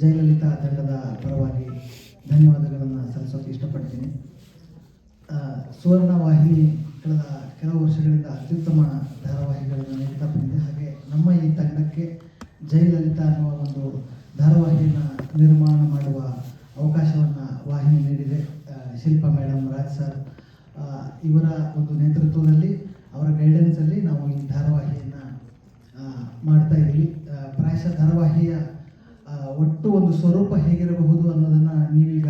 ಜಯಲಲಿತಾ ತಂಡದ ಪರವಾಗಿ ಧನ್ಯವಾದಗಳನ್ನು ಸಲ್ಲಿಸೋಕೆ ಇಷ್ಟಪಡ್ತೀನಿ. ಸುವರ್ಣ ವಾಹಿನಿ ಕಳೆದ ಕೆಲವು ವರ್ಷಗಳಿಂದ ಅತ್ಯುತ್ತಮ ಧಾರಾವಾಹಿಗಳನ್ನು ನೀಡ್ತಾ ಬಂದಿದೆ. ಹಾಗೆ ನಮ್ಮ ಈ ತಂಡಕ್ಕೆ ಜಯಲಲಿತಾ ಅನ್ನುವ ಒಂದು ಧಾರಾವಾಹಿಯನ್ನು ನಿರ್ಮಾಣ ಮಾಡುವ ಅವಕಾಶವನ್ನು ವಾಹಿನಿ ನೀಡಿದೆ. ಶಿಲ್ಪಾ ಮೇಡಮ್, ರಾಜ್ ಸರ್ ಇವರ ಒಂದು ನೇತೃತ್ವದಲ್ಲಿ, ಅವರ ಗೈಡೆನ್ಸಲ್ಲಿ ನಾವು ಈ ಧಾರಾವಾಹಿಯನ್ನು ಮಾಡ್ತಾ ಇದ್ದೀವಿ. ಪ್ರಾಯಶಃ ಧಾರಾವಾಹಿಯ ಒಟ್ಟು ಒಂದು ಸ್ವರೂಪ ಹೇಗಿರಬಹುದು ಅನ್ನೋದನ್ನು ನೀವೀಗ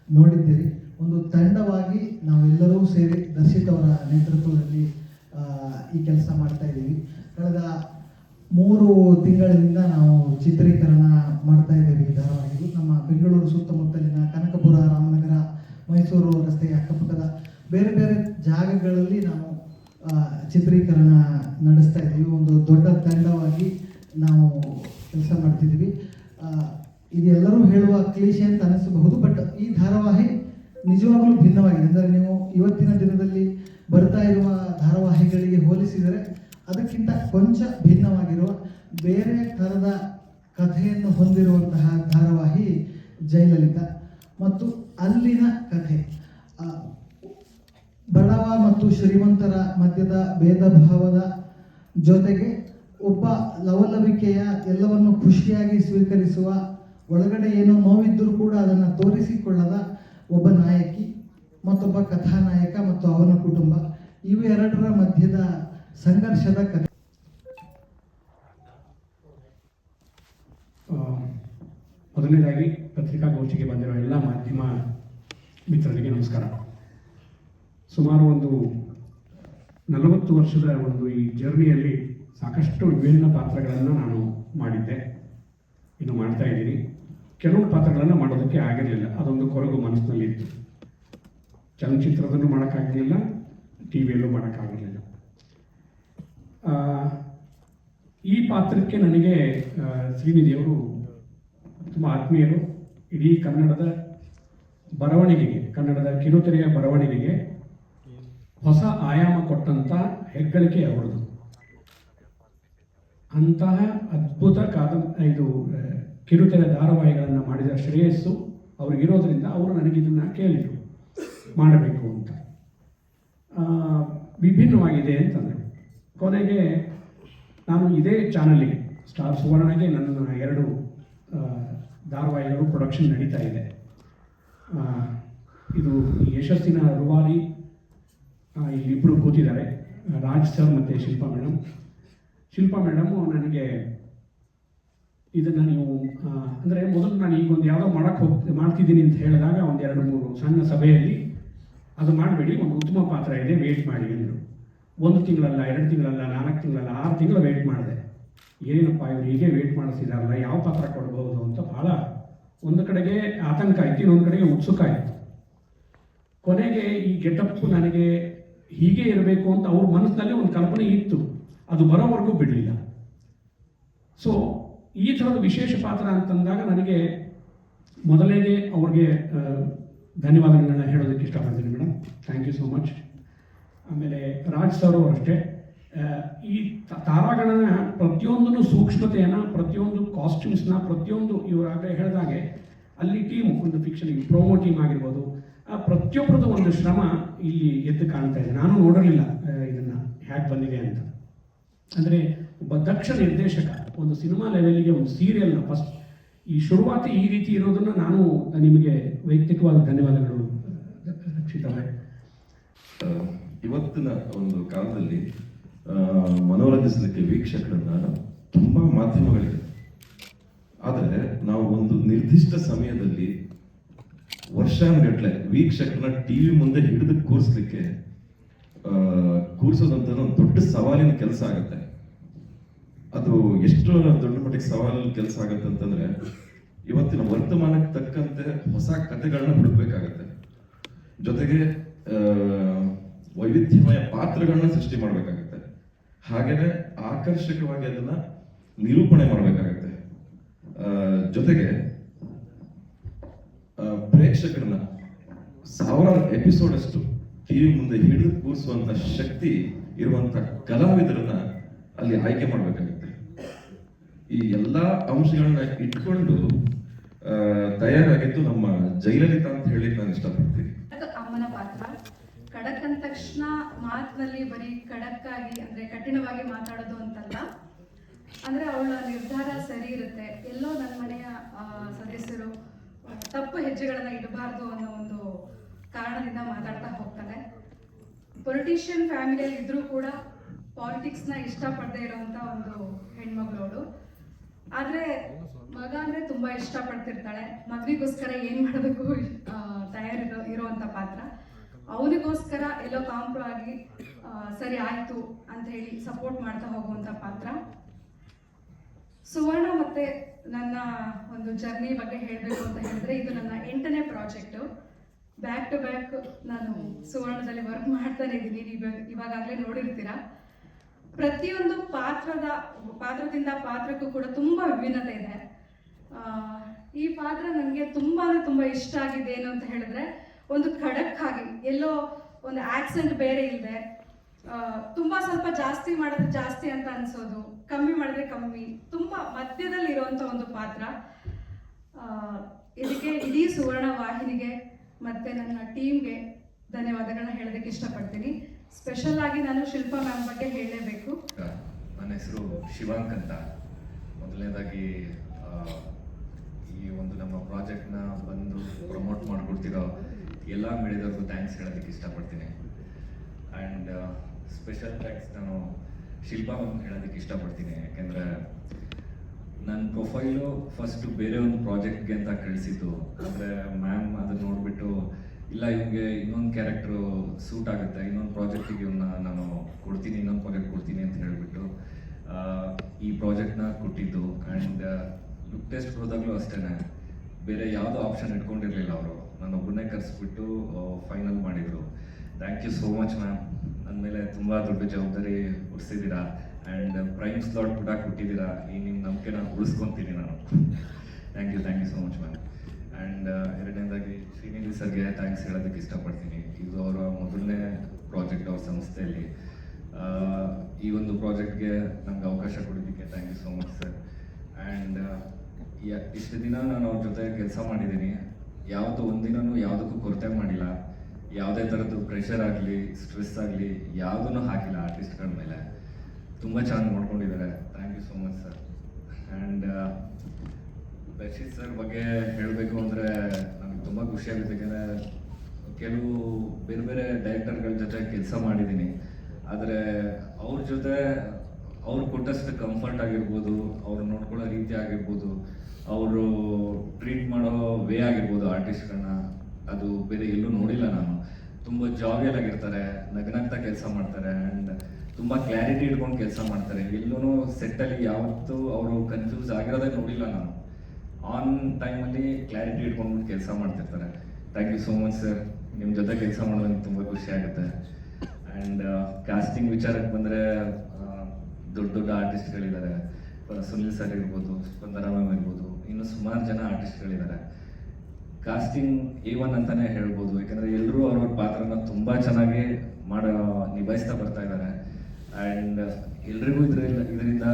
ನೋಡಿದ್ದೀರಿ. ಒಂದು ತಂಡವಾಗಿ ನಾವೆಲ್ಲರೂ ಸೇರಿ ದರ್ಶಿತ್ ಅವರ ನೇತೃತ್ವದಲ್ಲಿ ಈ ಕೆಲಸ ಮಾಡ್ತಾ ಇದ್ದೀವಿ. ಕಳೆದ 3 ತಿಂಗಳಿಂದ ನಾವು ಚಿತ್ರೀಕರಣ ಮಾಡ್ತಾ ಇದ್ದೇವೆ ಈ ಧಾರಾವಾಹಿಗೆ. ನಮ್ಮ ಬೆಂಗಳೂರು ಸುತ್ತಮುತ್ತಲಿನ ಕನಕಪುರ, ರಾಮನಗರ, ಮೈಸೂರು ರಸ್ತೆಯ ಅಕ್ಕಪಕ್ಕದ ಬೇರೆ ಬೇರೆ ಜಾಗಗಳಲ್ಲಿ ನಾವು ಚಿತ್ರೀಕರಣ ನಡೆಸ್ತಾ ಇದ್ದೀವಿ. ಒಂದು ದೊಡ್ಡ ತಂಡವಾಗಿ ನಾವು ಕೆಲಸ ಮಾಡ್ತಿದ್ದೀವಿ. ಇದೆಲ್ಲರೂ ಹೇಳುವ ಕ್ಲೀಶೆ ಅಂತ ಅನಿಸಬಹುದು, ಬಟ್ ಈ ಧಾರಾವಾಹಿ ನಿಜವಾಗ್ಲೂ ಭಿನ್ನವಾಗಿದೆ. ಅಂದರೆ ನೀವು ಇವತ್ತಿನ ದಿನದಲ್ಲಿ ಬರ್ತಾ ಇರುವ ಧಾರಾವಾಹಿಗಳಿಗೆ ಹೋಲಿಸಿದರೆ ಅದಕ್ಕಿಂತ ಕೊಂಚ ಭಿನ್ನವಾಗಿರುವ ಬೇರೆ ಥರದ ಕಥೆಯನ್ನು ಹೊಂದಿರುವಂತಹ ಧಾರಾವಾಹಿ ಜಯಲಲಿತಾ. ಮತ್ತು ಅಲ್ಲಿನ ಕಥೆ ಬಡವ ಮತ್ತು ಶ್ರೀಮಂತರ ಮಧ್ಯದ ಭೇದ ಭಾವದ ಜೊತೆಗೆ ಒಬ್ಬ ಲವಲವಿಕೆಯ ಎಲ್ಲವನ್ನು ಖುಷಿಯಾಗಿ ಸ್ವೀಕರಿಸುವ, ಒಳಗಡೆ ಏನೋ ನೋವಿದ್ದರೂ ಕೂಡ ಅದನ್ನು ತೋರಿಸಿಕೊಳ್ಳದ ಒಬ್ಬ ನಾಯಕಿ, ಮತ್ತೊಬ್ಬ ಕಥಾನಾಯಕ ಮತ್ತು ಅವನ ಕುಟುಂಬ, ಇವೆರಡರ ಮಧ್ಯದ ಸಂಘರ್ಷದ ಕಥೆ. ಮೊದಲನೇದಾಗಿ ಪತ್ರಿಕಾಗೋಷ್ಠಿಗೆ ಬಂದಿರೋ ಎಲ್ಲ ಮಾಧ್ಯಮ ಮಿತ್ರರಿಗೆ ನಮಸ್ಕಾರ. ಸುಮಾರು ಒಂದು 40 ವರ್ಷದ ಒಂದು ಈ ಜರ್ನಿಯಲ್ಲಿ ಸಾಕಷ್ಟು ವಿಭಿನ್ನ ಪಾತ್ರಗಳನ್ನು ನಾನು ಮಾಡಿದ್ದೆ, ಇನ್ನು ಮಾಡ್ತಾ ಇದ್ದೀನಿ. ಕೆಲವು ಪಾತ್ರಗಳನ್ನು ಮಾಡೋದಕ್ಕೆ ಆಗಿರಲಿಲ್ಲ, ಅದೊಂದು ಕೊರಗು ಮನಸ್ಸಿನಲ್ಲಿತ್ತು. ಚಲನಚಿತ್ರದಲ್ಲೂ ಮಾಡೋಕ್ಕಾಗಿರಲಿಲ್ಲ, ಟಿ ವಿಯಲ್ಲೂ ಮಾಡೋಕ್ಕಾಗಿರಲಿಲ್ಲ. ಈ ಪಾತ್ರಕ್ಕೆ ನನಗೆ ಶ್ರೀನಿಧಿಯವರು ತುಂಬ ಆತ್ಮೀಯರು. ಇಡೀ ಕನ್ನಡದ ಬರವಣಿಗೆಗೆ, ಕನ್ನಡದ ಕಿರುತೆರೆಯ ಬರವಣಿಗೆಗೆ ಹೊಸ ಆಯಾಮ ಕೊಟ್ಟಂಥ ಹೆಗ್ಗಳಿಕೆ ಅವರದು. ಅಂತಹ ಅದ್ಭುತ ಇದು ಕಿರುತೆರೆ ಧಾರಾವಾಹಿಗಳನ್ನು ಮಾಡಿದ ಶ್ರೇಯಸ್ಸು ಅವ್ರಿಗಿರೋದ್ರಿಂದ ಅವರು ನನಗಿದನ್ನು ಕೇಳಿದರು ಮಾಡಬೇಕು ಅಂತ. ವಿಭಿನ್ನವಾಗಿದೆ ಅಂತಂದರು. ಕೊನೆಗೆ ನಾನು ಇದೇ ಚಾನಲ್ಗೆ, ಸ್ಟಾರ್ ಸುವರ್ಣಗೆ ನನ್ನ 2 ಧಾರಾವಾಹಿಗಳು ಪ್ರೊಡಕ್ಷನ್ ನಡೀತಾ ಇದೆ. ಇದು ಯಶಸ್ಸಿನ ರೂವಾರಿ, ಇಲ್ಲಿಬ್ಬರು ಕೂತಿದ್ದಾರೆ, ರಾಜ್ ಸರ್ ಮತ್ತು ಶಿಲ್ಪಾ ಮೇಡಮು ನನಗೆ ಇದನ್ನು ನೀವು ಅಂದರೆ ಮೊದಲು ನಾನು ಈಗೊಂದು ಯಾವುದೋ ಮಾಡ್ತಿದ್ದೀನಿ ಅಂತ ಹೇಳಿದಾಗ 1-2-3 ಸಣ್ಣ ಸಭೆಯಲ್ಲಿ ಅದು ಮಾಡಬೇಡಿ, ಒಂದು ಉತ್ತಮ ಪಾತ್ರ ಇದೆ, ವೇಟ್ ಮಾಡಿ ಅಂದರು. 1 ತಿಂಗಳಲ್ಲ, 2 ತಿಂಗಳಲ್ಲ, 4 ತಿಂಗಳಲ್ಲ, 6 ತಿಂಗಳು ವೇಟ್ ಮಾಡಿದೆ. ಏನಪ್ಪ ಇವರು ಹೀಗೆ ವೇಟ್ ಮಾಡಿಸಿದಾರಲ್ಲ, ಯಾವ ಪಾತ್ರ ಕೊಡ್ಬೋದು ಅಂತ ಭಾಳ ಒಂದು ಕಡೆಗೆ ಆತಂಕ ಆಯಿತು, ಇನ್ನೊಂದು ಕಡೆಗೆ ಉತ್ಸುಕ ಆಯಿತು. ಕೊನೆಗೆ ಈ ಗೆಟಪ್ ನನಗೆ ಹೀಗೆ ಇರಬೇಕು ಅಂತ ಅವ್ರ ಮನಸ್ಸಿನಲ್ಲಿ ಒಂದು ಕಲ್ಪನೆ ಇತ್ತು, ಅದು ಬರೋವರೆಗೂ ಬಿಡಲಿಲ್ಲ. ಸೊ ಈ ಥರದ ವಿಶೇಷ ಪಾತ್ರ ಅಂತಂದಾಗ ನನಗೆ ಮೊದಲಿಗೆ ಅವ್ರಿಗೆ ಧನ್ಯವಾದಗಳನ್ನ ಹೇಳೋದಕ್ಕೆ ಇಷ್ಟಪಡ್ತೀನಿ madam, thank you so much. ಆಮೇಲೆ ರಾಜ್ ಸರ್ ಅವರು ಅಷ್ಟೇ, ಈ ತಾರಾಗಣನ ಪ್ರತಿಯೊಂದನ್ನು ಸೂಕ್ಷ್ಮತೆಯನ್ನು, ಪ್ರತಿಯೊಂದು ಕಾಸ್ಟ್ಯೂಮ್ಸ್ನ, ಪ್ರತಿಯೊಂದು ಇವರಾಗಲೇ ಹೇಳಿದಾಗೆ ಅಲ್ಲಿ ಟೀಮ್, ಒಂದು ಫಿಕ್ಷನ್ ಪ್ರೋಮೋ ಟೀಮ್ ಆಗಿರ್ಬೋದು, ಪ್ರತಿಯೊಬ್ಬರದ್ದು ಒಂದು ಶ್ರಮ ಇಲ್ಲಿ ಎದ್ದು ಕಾಣ್ತಾ ಇದೆ. ನಾನು ನೋಡಿರಲಿಲ್ಲ ಇದನ್ನು ಹೇಗೆ ಬಂದಿದೆ ಅಂತ. ಅಂದರೆ ಒಬ್ಬ ದಕ್ಷ ನಿರ್ದೇಶಕ ಒಂದು ಸಿನಿಮಾ ಲೆವೆಲ್ಗೆ, ಒಂದು ಸೀರಿಯಲ್ನ ಫಸ್ಟ್ ಈ ಶುರುವಾತಿ ಈ ರೀತಿ ಇರೋದನ್ನು ನಾನು ನಿಮಗೆ ವೈಯಕ್ತಿಕವಾದ ಧನ್ಯವಾದಗಳು ರಕ್ಷಿತವೇ. ಇವತ್ತಿನ ಒಂದು ಕಾಲದಲ್ಲಿ ಮನೋರಂಜಿಸಲಿಕ್ಕೆ ವೀಕ್ಷಕರನ್ನ ತುಂಬ ಮಾಧ್ಯಮಗಳಿದೆ. ಆದರೆ ನಾವು ಒಂದು ನಿರ್ದಿಷ್ಟ ಸಮಯದಲ್ಲಿ ವರ್ಷಾನುಗಟ್ಟಲೆ ವೀಕ್ಷಕರನ್ನ ಟಿವಿ ಮುಂದೆ ಹಿಡಿದು ಕೂರಿಸೋದಂತ ಒಂದು ದೊಡ್ಡ ಸವಾಲಿನ ಕೆಲಸ ಆಗುತ್ತೆ. ಅದು ಎಷ್ಟು ದೊಡ್ಡ ಮಟ್ಟಿಗೆ ಸವಾಲಿನ ಕೆಲಸ ಆಗುತ್ತೆ ಅಂತಂದ್ರೆ, ಇವತ್ತಿನ ವರ್ತಮಾನಕ್ಕೆ ತಕ್ಕಂತೆ ಹೊಸ ಕಥೆಗಳನ್ನ ಹುಡುಕ್ಬೇಕಾಗತ್ತೆ, ಜೊತೆಗೆ ವೈವಿಧ್ಯಮಯ ಪಾತ್ರಗಳನ್ನ ಸೃಷ್ಟಿ ಮಾಡಬೇಕಾಗತ್ತೆ, ಹಾಗೇನೆ ಆಕರ್ಷಕವಾಗಿ ಅದನ್ನ ನಿರೂಪಣೆ ಮಾಡಬೇಕಾಗತ್ತೆ. ಜೊತೆಗೆ ಪ್ರೇಕ್ಷಕರನ್ನ 1000 ಎಪಿಸೋಡ್ ಅಷ್ಟು ಟಿವಿ ಮುಂದೆ ಹಿಡಿದು ಕೂರಿಸುವಂತ ಶಕ್ತಿ ಇರುವಂತ ಕಲಾವಿದರನ್ನ ಅಲ್ಲಿ ಆಯ್ಕೆ ಮಾಡಬೇಕಾಗುತ್ತೆ. ಈ ಎಲ್ಲಾ ಅಂಶಗಳನ್ನ ಇಟ್ಕೊಂಡು ತಯಾರಾಗಿದ್ದು ನಮ್ಮ ಜಯಲಲಿತಾ ಅಂತ ಹೇಳಿ ನಾನು ಇಷ್ಟಪಡ್ತೀನಿ. ಅದು ಅಮ್ಮನ ಪಾತ್ರ. ಖಡಕ್ ಅಂದ ತಕ್ಷಣ ಮಾತಿನಲ್ಲಿ ಬರೀ ಖಡಕ್ಕಾಗಿ ಅಂದ್ರೆ ಕಠಿಣವಾಗಿ ಮಾತಾಡೋದು ಅಂತಲ್ಲ, ಅಂದ್ರೆ ಅವಳ ನಿರ್ಧಾರ ಸರಿ ಇರುತ್ತೆ. ಎಲ್ಲೋ ನನ್ನ ಮನೆಯ ಸದಸ್ಯರು ತಪ್ಪು ಹೆಜ್ಜೆಗಳನ್ನ ಇಡಬಾರ್ದು ಅನ್ನೋ ಒಂದು ಕಾರಣದಿಂದ ಮಾತಾಡ್ತಾ ಹೋಗ್ತಾನೆ. ಪೊಲಿಟಿಷಿಯನ್ ಫ್ಯಾಮಿಲಿಯಲ್ಲಿ ಇದ್ರೂ ಕೂಡ ಪಾಲಿಟಿಕ್ಸ್ನ ಇಷ್ಟಪಡದೇ ಇರೋವಂಥ ಒಂದು ಹೆಣ್ಮಗಳು ಅವಳು. ಆದರೆ ಮಗ ಅಂದರೆ ತುಂಬ ಇಷ್ಟಪಡ್ತಿರ್ತಾಳೆ. ಮಗನಿಗೋಸ್ಕರ ಏನು ಮಾಡೋದಕ್ಕೂ ಇರೋವಂಥ ಪಾತ್ರ. ಅವನಿಗೋಸ್ಕರ ಎಲ್ಲೋ ಕಾಂಪ್ರೋ ಆಗಿ ಸರಿ ಆಯಿತು ಅಂತ ಹೇಳಿ ಸಪೋರ್ಟ್ ಮಾಡ್ತಾ ಹೋಗುವಂಥ ಪಾತ್ರ. ಸುವರ್ಣ ಮತ್ತು ನನ್ನ ಒಂದು ಜರ್ನಿ ಬಗ್ಗೆ ಹೇಳಬೇಕು ಅಂತ ಹೇಳಿದ್ರೆ, ಇದು ನನ್ನ 8ನೇ ಪ್ರಾಜೆಕ್ಟು. ಬ್ಯಾಕ್ ಟು ಬ್ಯಾಕ್ ನಾನು ಸುವರ್ಣದಲ್ಲಿ ವರ್ಕ್ ಮಾಡ್ತಾನೆ ಇದ್ದೀನಿ. ಇವಾಗಲೇ ನೋಡಿರ್ತೀರ. ಪ್ರತಿಯೊಂದು ಪಾತ್ರದಿಂದ ಪಾತ್ರಕ್ಕೂ ಕೂಡ ತುಂಬ ವಿಭಿನ್ನತೆ ಇದೆ. ಈ ಪಾತ್ರ ನನಗೆ ತುಂಬ ಇಷ್ಟ ಆಗಿದೆ. ಏನು ಅಂತ ಹೇಳಿದ್ರೆ, ಒಂದು ಖಡಕ್ ಆಗಿ ಎಲ್ಲೋ ಒಂದು ಆಕ್ಸೆಂಟ್ ಬೇರೆ ಇದೆ. ತುಂಬ ಸ್ವಲ್ಪ ಜಾಸ್ತಿ ಮಾಡಿದ್ರೆ ಜಾಸ್ತಿ ಅಂತ ಅನ್ಸೋದು, ಕಮ್ಮಿ ಮಾಡಿದ್ರೆ ಕಮ್ಮಿ, ತುಂಬ ಮಧ್ಯದಲ್ಲಿ ಇರುವಂಥ ಒಂದು ಪಾತ್ರ. ಇದಕ್ಕೆ ಇಡೀ ಸುವರ್ಣ ವಾಹಿನಿಗೆ ಮತ್ತು ನನ್ನ ಟೀಮ್ಗೆ ಧನ್ಯವಾದಗಳನ್ನ ಹೇಳೋದಕ್ಕೆ ಇಷ್ಟಪಡ್ತೀನಿ. ಸ್ಪೆಷಲ್ ಆಗಿ ನಾನು ಶಿಲ್ಪಾ ಮ್ಯಾಮ್ ಬಗ್ಗೆ ಹೇಳಲೇಬೇಕು. ನನ್ನ ಹೆಸರು ಶಿವಾಂಕ್ ಅಂತ. ಮೊದಲನೇದಾಗಿ ಈ ಒಂದು ನಮ್ಮ ಪ್ರಾಜೆಕ್ಟ್ನ ಬಂದು ಪ್ರಮೋಟ್ ಮಾಡಿಕೊಡ್ತಿರೋ ಎಲ್ಲ ಮೀಡಿಯಾದವ್ರಿಗೂ ಥ್ಯಾಂಕ್ಸ್ ಹೇಳೋದಕ್ಕೆ ಇಷ್ಟಪಡ್ತೀನಿ. ಆ್ಯಂಡ್ ಸ್ಪೆಷಲ್ ಥ್ಯಾಂಕ್ಸ್ ನಾನು ಶಿಲ್ಪಾ ಮ್ಯಾಮ್ ಹೇಳೋದಕ್ಕೆ ಇಷ್ಟಪಡ್ತೀನಿ. ಯಾಕೆಂದರೆ ನನ್ನ ಪ್ರೊಫೈಲು ಫಸ್ಟು ಬೇರೆ ಒಂದು ಪ್ರಾಜೆಕ್ಟ್ಗೆ ಅಂತ ಕಳಿಸಿದ್ದು. ಅಂದರೆ ಮ್ಯಾಮ್ ಅದನ್ನು ನೋಡಿಬಿಟ್ಟು, ಇಲ್ಲ ಇವ್ನಿಗೆ ಇನ್ನೊಂದು ಕ್ಯಾರೆಕ್ಟ್ರು ಸೂಟ್ ಆಗುತ್ತೆ, ಇನ್ನೊಂದು ಪ್ರಾಜೆಕ್ಟಿಗೆ ಇವನ್ನ ನಾನು ಕೊಡ್ತೀನಿ, ಇನ್ನೊಂದು ಪ್ರಾಜೆಕ್ಟ್ ಕೊಡ್ತೀನಿ ಅಂತ ಹೇಳಿಬಿಟ್ಟು ಈ ಪ್ರಾಜೆಕ್ಟ್ನ ಕೊಟ್ಟಿದ್ದು. ಆ್ಯಂಡ್ ಲುಕ್ ಟೆಸ್ಟ್ ಹೋದಾಗಲೂ ಅಷ್ಟೇ, ಬೇರೆ ಯಾವುದೋ ಆಪ್ಷನ್ ಇಟ್ಕೊಂಡಿರಲಿಲ್ಲ ಅವರು. ನಾನೊಬ್ಬನೇ ಕರೆಸ್ಬಿಟ್ಟು ಫೈನಲ್ ಮಾಡಿದರು. Thank you so much ma'am. ನನ್ನ ಮೇಲೆ ತುಂಬ ದೊಡ್ಡ ಜವಾಬ್ದಾರಿ ಹೊರಿಸಿದ್ದೀರಾ ಆ್ಯಂಡ್ ಪ್ರೈಮ್ ಸ್ಲಾಟ್ ಕೂಡ ಕೊಟ್ಟಿದ್ದೀರಾ. ಈ ನಿಮ್ಮ ನಂಬಿಕೆ ನಾನು ಉಳಿಸ್ಕೊತೀನಿ ನಾನು. Thank you so much ma'am. And ಎರಡನೇದಾಗಿ ಶ್ರೀನಿಧಿ ಸರ್ಗೆ ಥ್ಯಾಂಕ್ಸ್ ಹೇಳೋದಕ್ಕೆ ಇಷ್ಟಪಡ್ತೀನಿ. ಇದು ಅವರ ಮೊದಲನೇ ಪ್ರಾಜೆಕ್ಟ್ ಅವ್ರ ಸಂಸ್ಥೆಯಲ್ಲಿ. ಈ ಒಂದು ಪ್ರಾಜೆಕ್ಟ್ಗೆ ನಮ್ಗೆ ಅವಕಾಶ ಕೊಡೋದಕ್ಕೆ thank you so much sir. And ಇಷ್ಟು ದಿನ ನಾನು ಅವ್ರ ಜೊತೆ ಕೆಲಸ ಮಾಡಿದ್ದೀನಿ. ಯಾವುದು ಒಂದಿನೂ ಯಾವುದಕ್ಕೂ ಕೊರತೆ ಮಾಡಿಲ್ಲ. ಯಾವುದೇ ಥರದ್ದು ಪ್ರೆಷರ್ ಆಗಲಿ, ಸ್ಟ್ರೆಸ್ ಆಗಲಿ ಯಾವುದನ್ನು ಹಾಕಿಲ್ಲ ಆರ್ಟಿಸ್ಟ್ಗಳ ಮೇಲೆ. ತುಂಬ ಚೆನ್ನಾಗಿ ನೋಡ್ಕೊಂಡಿದ್ದಾರೆ. Thank you so much sir. And Rakshit sir ಬಗ್ಗೆ ಹೇಳಬೇಕು ಅಂದರೆ ನನಗೆ ತುಂಬ ಖುಷಿಯಾಗುತ್ತೆ. ಯಾಕೆಂದರೆ ಕೆಲವು ಬೇರೆ ಬೇರೆ ಡೈರೆಕ್ಟರ್ಗಳ ಜೊತೆ ಕೆಲಸ ಮಾಡಿದ್ದೀನಿ. ಆದರೆ ಅವ್ರ ಜೊತೆ ಅವ್ರು ಕೊಟ್ಟಷ್ಟು ಕಂಫರ್ಟ್ ಆಗಿರ್ಬೋದು, ಅವ್ರು ನೋಡ್ಕೊಳ್ಳೋ ರೀತಿ ಆಗಿರ್ಬೋದು, ಅವರು ಟ್ರೀಟ್ ಮಾಡೋ ವೇ ಆಗಿರ್ಬೋದು ಆರ್ಟಿಸ್ಟ್ಗಳನ್ನ, ಅದು ಬೇರೆ ಎಲ್ಲೂ ನೋಡಿಲ್ಲ ನಾನು. ತುಂಬ ಜಾವಿಯಲ್ ಆಗಿರ್ತಾರೆ, ನಗ್ನಗ್ತಾ ಕೆಲಸ ಮಾಡ್ತಾರೆ ಆ್ಯಂಡ್ ತುಂಬ ಕ್ಲಾರಿಟಿ ಇಟ್ಕೊಂಡು ಕೆಲಸ ಮಾಡ್ತಾರೆ. ಎಲ್ಲೂ ಸೆಟ್ಟಲ್ಲಿ ಯಾವತ್ತೂ ಅವರು ಕನ್ಫ್ಯೂಸ್ ಆಗಿರೋದೇ ನೋಡಿಲ್ಲ ನಾನು. ಆನ್ ಟೈಮಲ್ಲಿ ಕ್ಲಾರಿಟಿ ಇಟ್ಕೊಂಡ್ಬಿಟ್ಟು ಕೆಲಸ ಮಾಡ್ತಿರ್ತಾರೆ. Thank you so much sir. ನಿಮ್ಮ ಜೊತೆ ಕೆಲಸ ಮಾಡೋದಕ್ಕೆ ತುಂಬ ಖುಷಿ ಆಗುತ್ತೆ. ಆ್ಯಂಡ್ ಕಾಸ್ಟಿಂಗ್ ವಿಚಾರಕ್ಕೆ ಬಂದರೆ ದೊಡ್ಡ ಆರ್ಟಿಸ್ಟ್ಗಳಿದ್ದಾರೆ. ಸುನಿಲ್ ಸರ್ ಇರ್ಬೋದು, ಸ್ಪಂದನ ಮ್ಯಾಮ್ ಇರ್ಬೋದು, ಇನ್ನು ಸುಮಾರು ಜನ ಆರ್ಟಿಸ್ಟ್ಗಳಿದ್ದಾರೆ. ಕಾಸ್ಟಿಂಗ್ A1 ಅಂತಲೇ ಹೇಳ್ಬೋದು. ಯಾಕಂದರೆ ಎಲ್ಲರೂ ಅವ್ರವ್ರ ಪಾತ್ರನ ತುಂಬ ಚೆನ್ನಾಗಿ ನಿಭಾಯಿಸ್ತಾ ಬರ್ತಾ ಇದ್ದಾರೆ. ಆ್ಯಂಡ್ ಎಲ್ರಿಗೂ ಇದರಿಂದ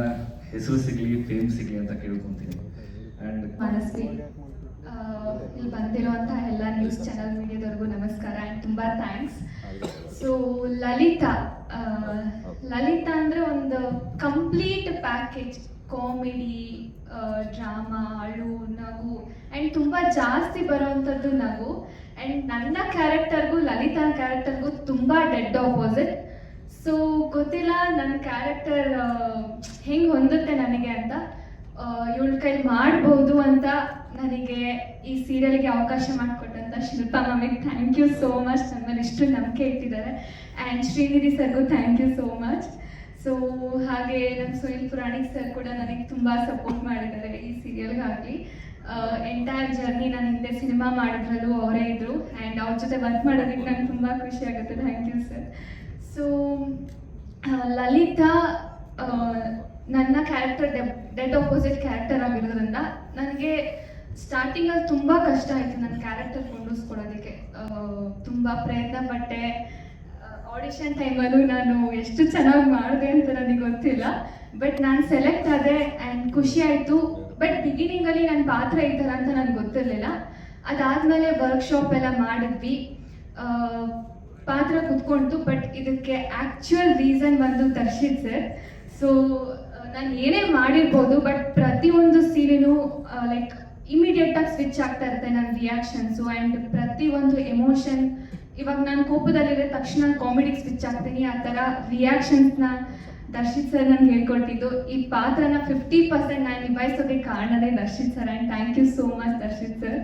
ಹೆಸರು ಸಿಗಲಿ, ಫೇಮ್ ಸಿಗಲಿ ಅಂತ ಕೇಳ್ಕೊತೀನಿ. ಆ್ಯಂಡ್ ಮನಸ್ವಿ ಇಲ್ಲಿ ಬಂದಿರುವಂಥ ಎಲ್ಲ ನ್ಯೂಸ್ ಚಾನಲ್ ಮೀಡಿಯಾದವ್ರಿಗೂ ನಮಸ್ಕಾರ ಆ್ಯಂಡ್ ತುಂಬ ಥ್ಯಾಂಕ್ಸ್. ಸೊ ಲಲಿತಾ ಅಂದರೆ ಒಂದು ಕಂಪ್ಲೀಟ್ ಪ್ಯಾಕೇಜ್. ಕಾಮಿಡಿ, ಡ್ರಾಮಾ, ಅಳು, ನಗು ಆ್ಯಂಡ್ ತುಂಬ ಜಾಸ್ತಿ ಬರೋವಂಥದ್ದು ನಗು. ಆ್ಯಂಡ್ ನನ್ನ ಕ್ಯಾರೆಕ್ಟರ್ಗೂ ಲಲಿತಾ ಕ್ಯಾರೆಕ್ಟರ್ಗೂ ತುಂಬ ಡೆಡ್ ಆಪೋಸಿಟ್. ಸೊ ಗೊತ್ತಿಲ್ಲ ನನ್ನ ಕ್ಯಾರೆಕ್ಟರ್ ಹೆಂಗೆ ಹೊಂದುತ್ತೆ ನನಗೆ ಅಂತ. ಇವಳ ಕೈ ಮಾಡ್ಬೋದು ಅಂತ ನನಗೆ ಈ ಸೀರಿಯಲ್ಗೆ ಅವಕಾಶ ಮಾಡಿಕೊಟ್ಟಂಥ ಶಿಲ್ಪಾ ಮ್ಯಾಮಿಗೆ ಥ್ಯಾಂಕ್ ಯು ಸೋ ಮಚ್. ನನ್ನ ಮೇಲೆ ಇಷ್ಟು ನಂಬಿಕೆ ಇಟ್ಟಿದ್ದಾರೆ. ಆ್ಯಂಡ್ ಶ್ರೀನಿಧಿ ಸರ್ಗೂ thank you so much. So ಹಾಗೆ ನಮ್ಮ ಸುನಿಲ್ ಪುರಾಣಿಕ್ ಸರ್ ಕೂಡ ನನಗೆ ತುಂಬ ಸಪೋರ್ಟ್ ಮಾಡಿದ್ದಾರೆ ಈ ಸೀರಿಯಲ್ಗಾಗಲಿ. ಎಂಟೈರ್ ಜರ್ನಿ ನಾನು ಹಿಂದೆ ಸಿನಿಮಾ ಮಾಡಿದ್ರಲ್ಲೂ ಅವರೇ ಇದ್ದರು. ಆ್ಯಂಡ್ ಅವ್ರ ಜೊತೆ ವರ್ಕ್ ಮಾಡೋದಕ್ಕೆ ನಂಗೆ ತುಂಬ ಖುಷಿ ಆಗುತ್ತೆ. Thank you sir. So Lalitha ನನ್ನ ಕ್ಯಾರೆಕ್ಟರ್ ಡೆಡ್ ಆಪೋಸಿಟ್ ಕ್ಯಾರೆಕ್ಟರ್ ಆಗಿರೋದ್ರಿಂದ ನನಗೆ ಸ್ಟಾರ್ಟಿಂಗಲ್ಲಿ ತುಂಬ ಕಷ್ಟ ಆಯಿತು ನನ್ನ ಕ್ಯಾರೆಕ್ಟರ್ ಕೊಂಡಿಸ್ಕೊಳ್ಳೋದಕ್ಕೆ. ತುಂಬ ಪ್ರಯತ್ನ ಪಟ್ಟೆ. ಆಡಿಷನ್ ಟೈಮಲ್ಲೂ ನಾನು ಎಷ್ಟು ಚೆನ್ನಾಗಿ ಮಾಡಿದೆ ಅಂತ ನನಗೆ ಗೊತ್ತಿಲ್ಲ. ಬಟ್ ನಾನು ಸೆಲೆಕ್ಟ್ ಆದೆ ಆ್ಯಂಡ್ ಖುಷಿ ಆಯಿತು. ಬಟ್ ಬಿಗಿನಿಂಗಲ್ಲಿ ನನ್ನ ಪಾತ್ರ ಈ ಥರ ಅಂತ ನನಗೆ ಗೊತ್ತಿರಲಿಲ್ಲ. ಅದಾದಮೇಲೆ ವರ್ಕ್ಶಾಪ್ ಎಲ್ಲ ಮಾಡಿದ್ವಿ, ಪಾತ್ರ ಕುತ್ಕೊಂತು. ಬಟ್ ಇದಕ್ಕೆ ಆ್ಯಕ್ಚುಯಲ್ ರೀಸನ್ ಬಂದು ದರ್ಶಿತ್ ಸರ್. ಸೊ ನಾನು ಏನೇ ಮಾಡಿರ್ಬೋದು, ಬಟ್ ಪ್ರತಿಯೊಂದು ಸೀನಿನೂ ಲೈಕ್ ಇಮಿಡಿಯೇಟಾಗಿ ಸ್ವಿಚ್ ಆಗ್ತಾ ಇರುತ್ತೆ ನನ್ನ ರಿಯಾಕ್ಷನ್ಸು ಆ್ಯಂಡ್ ಪ್ರತಿಯೊಂದು ಎಮೋಷನ್. ಇವಾಗ ನಾನು ಕೋಪದಲ್ಲಿರೋ ತಕ್ಷಣ ಕಾಮಿಡಿಗೆ ಸ್ವಿಚ್ ಆಗ್ತೀನಿ, ಆ ಥರ ರಿಯಾಕ್ಷನ್ಸ್ನ ದರ್ಶಿತ್ ಸರ್ ನನಗೆ ಹೇಳ್ಕೊಟ್ಟಿದ್ದು. ಈ ಪಾತ್ರನ 50% ನಾನು ನಿಭಾಯಿಸೋದಕ್ಕೆ ಕಾರಣನೇ Darshit sir. And thank you so much Darshit sir.